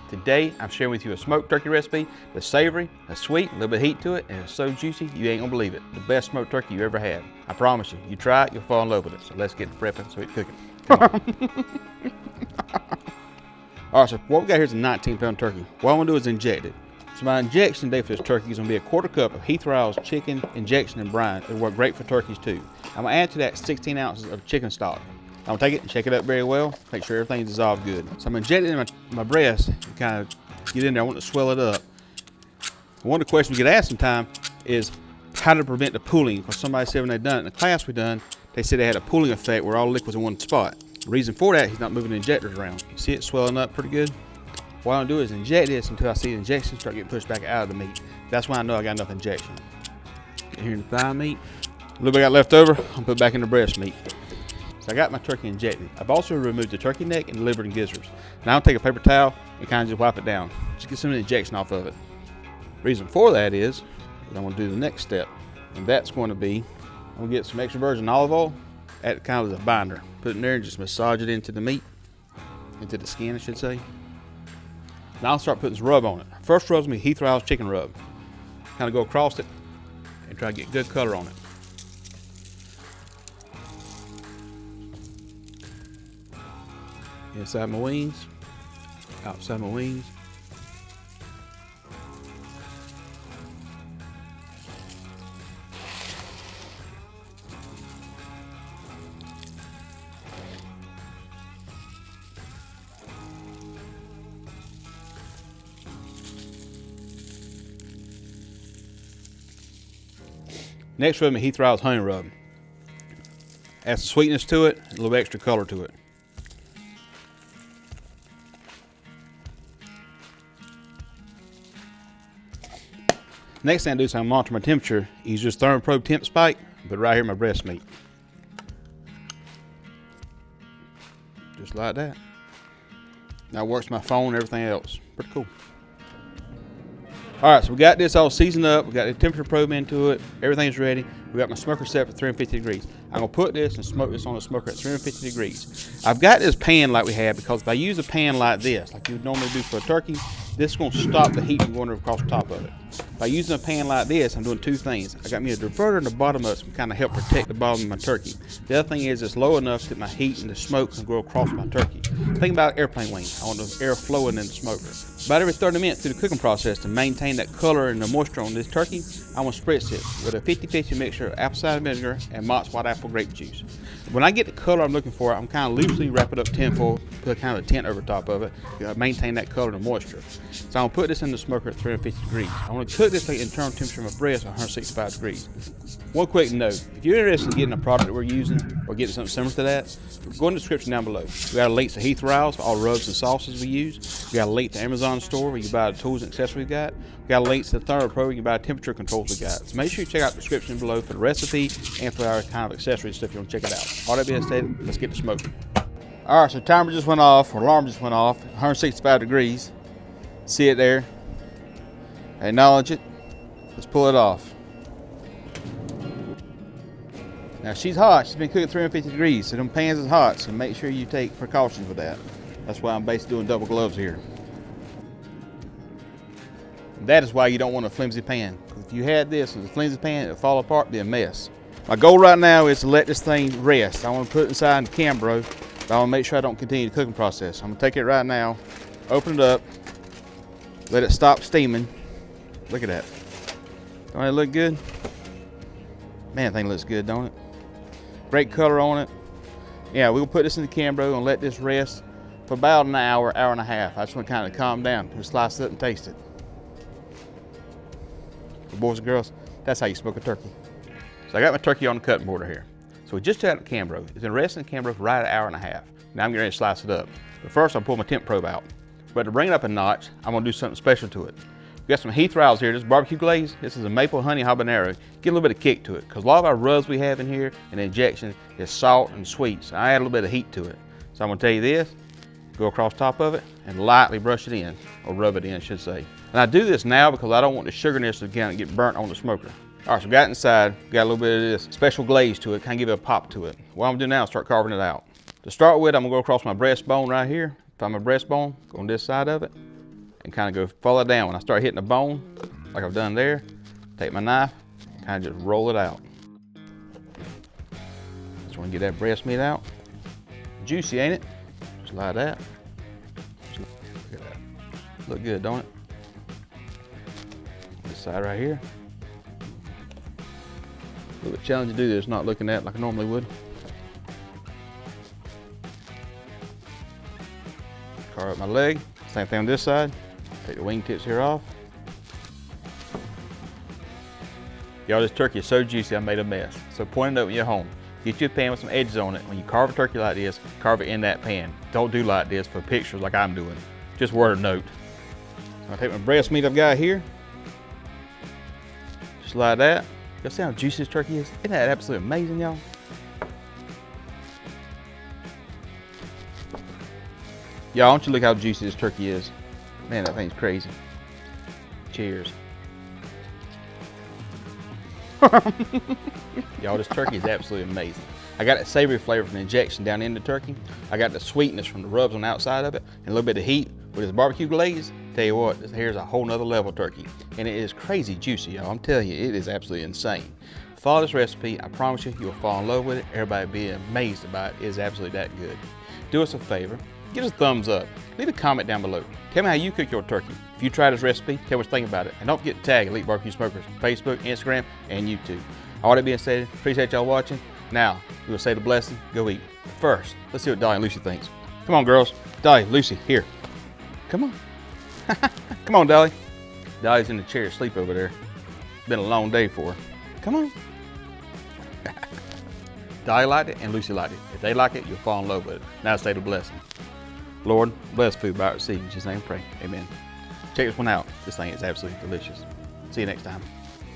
Today, I'm sharing with you a smoked turkey recipe that's savory, that's sweet, a little bit of heat to it, and it's so juicy, you ain't gonna believe it. The best smoked turkey you ever had. I promise you. You try it, you'll fall in love with it. So let's get to prepping so we can cook it. All right, so what we got here is a 19-pound turkey. What I'm gonna do is inject it. So my injection today for this turkey is gonna be a 1/4 cup of Heath Riles chicken injection and brine. It'll work great for turkeys too. I'm gonna add to that 16 ounces of chicken stock. I'm gonna take it and shake it up very well, make sure everything's dissolved good. So I'm injecting it in my breast and kind of get in there. I want to swell it up. One of the questions we get asked sometimes is how to prevent the pooling, because somebody said when they done it in the class we done, they said they had a pooling effect where all the liquid's in one spot. The reason for that, he's not moving the injectors around. You see it swelling up pretty good? What I'm gonna do is inject this until I see the injection start getting pushed back out of the meat. That's when I know I got enough injection. Get here in the thigh meat. A little bit I got left over, I'll put it back in the breast meat. So I got my turkey injected. I've also removed the turkey neck and the liver and gizzards. Now I'll take a paper towel and kind of just wipe it down. Just get some of the injection off of it. Reason for that is I'm gonna do the next step. And that's going to be, I'm gonna get some extra virgin olive oil, add it kind of as a binder. Put it in there and just massage it into the meat, into the skin I should say. Now I'll start putting this rub on it. First rub's gonna be Heath Riles chicken rub. Kind of go across it and try to get good color on it. Inside my wings, outside my wings. Next rub, Heath Riles honey rub. Add some sweetness to it, a little extra color to it. Next thing I do is I monitor my temperature. Use this thermoprobe temp spike, but right here in my breast meat. Just like that. Now it works my phone and everything else. Pretty cool. All right, so we got this all seasoned up. We got the temperature probe into it. Everything's ready. We got my smoker set for 350 degrees. I'm gonna put this and smoke this on the smoker at 350 degrees. I've got this pan like we had because if I use a pan like this, like you would normally do for a turkey, this is gonna stop the heat from going across the top of it. By using a pan like this, I'm doing two things. I got me a diverter in the bottom of it to kind of help protect the bottom of my turkey. The other thing is it's low enough that my heat and the smoke can go across my turkey. Think about airplane wings. I want the air flowing in the smoker. About every 30 minutes through the cooking process to maintain that color and the moisture on this turkey, I'm gonna spritz it with a 50-50 mixture of apple cider vinegar and Mott's white apple grape juice. When I get the color I'm looking for, I'm kind of loosely wrap it up tinfoil, put kind of a tent over top of it, maintain that color and moisture. So I'm gonna put this in the smoker at 350 degrees. I want to cook this at internal temperature of my breast at 165 degrees. One quick note, if you're interested in getting a product that we're using or getting something similar to that, go in the description down below. We got a link to Heath Riles for all rubs and sauces we use. We got a link to Amazon store where you can buy the tools and accessories we got. We got a link to the thermoprobe where you can buy temperature controls we got. So make sure you check out the description below for the recipe and for our kind of accessories stuff you want to check it out. All that being said, let's get to smoking. All right, so timer just went off, or alarm just went off, 165 degrees. See it there. Acknowledge it. Let's pull it off. Now she's hot. She's been cooking 350 degrees, so them pans is hot, so make sure you take precautions with that. That's why I'm basically doing double gloves here. That is why you don't want a flimsy pan. If you had this as a flimsy pan, it'll fall apart, it'll be a mess. My goal right now is to let this thing rest. I want to put it inside the Cambro, but I want to make sure I don't continue the cooking process. I'm going to take it right now, open it up, let it stop steaming. Look at that. Don't it look good? Man, that thing looks good, don't it? Great color on it. Yeah, we'll put this in the Cambro and let this rest for about an hour, hour and a half. I just want to kind of calm down. We'll slice it up and taste it. Boys and girls, that's how you smoke a turkey. So I got my turkey on the cutting board here. So we just took out the Cambro. It's been resting in the Cambro for right an hour and a half. Now I'm getting ready to slice it up. But first I'll pull my temp probe out. But to bring it up a notch, I'm gonna do something special to it. We got some Heath Riles here. This is barbecue glaze. This is a maple honey habanero. Get a little bit of kick to it, because a lot of our rubs we have in here and the injection is salt and sweet. So I add a little bit of heat to it. So I'm gonna tell you this, go across top of it and lightly brush it in, or rub it in, I should say. And I do this now because I don't want the sugarness to kind of get burnt on the smoker. All right, so we got it inside, got a little bit of this special glaze to it, kind of give it a pop to it. What I'm gonna do now is start carving it out. To start with, I'm gonna go across my breastbone right here. Find my breastbone, go on this side of it. and kind of go follow it down. When I start hitting the bone, like I've done there, take my knife, kind of just roll it out. Just want to get that breast meat out. Juicy, ain't it? Just like that. Look at that. Look good, don't it? This side right here. A little bit challenging to do this, not looking at it like I normally would. Carve up my leg. Same thing on this side. Take the wing tips here off. Y'all, this turkey is so juicy I made a mess. So point it up in your home. Get you a pan with some edges on it. When you carve a turkey like this, carve it in that pan. Don't do like this for pictures like I'm doing. Just word of note. So I take my breast meat I've got here. Just like that. Y'all see how juicy this turkey is? Isn't that absolutely amazing, y'all? Y'all, don't you look how juicy this turkey is. Man, that thing's crazy. Cheers. Y'all, this turkey is absolutely amazing. I got that savory flavor from the injection down in the turkey. I got the sweetness from the rubs on the outside of it, and a little bit of heat with this barbecue glaze. Tell you what, this here's a whole nother level turkey. And it is crazy juicy, y'all. I'm telling you, it is absolutely insane. Follow this recipe. I promise you, you'll fall in love with it. Everybody will be amazed about it. It is absolutely that good. Do us a favor. Give us a thumbs up. Leave a comment down below. Tell me how you cook your turkey. If you try this recipe, tell me what you think about it. And don't forget to tag Elite Barbecue Smokers on Facebook, Instagram, and YouTube. All that being said, appreciate y'all watching. Now, we will say the blessing, go eat. But first, let's see what Dolly and Lucy thinks. Come on, girls. Dolly, Lucy, here. Come on. Come on, Dolly. Dolly's in the chair asleep over there. Been a long day for her. Come on. Dolly liked it and Lucy liked it. If they like it, you'll fall in love with it. Now say the blessing. Lord, bless food by receiving. In Jesus' name, pray. Amen. Check this one out. This thing is absolutely delicious. See you next time.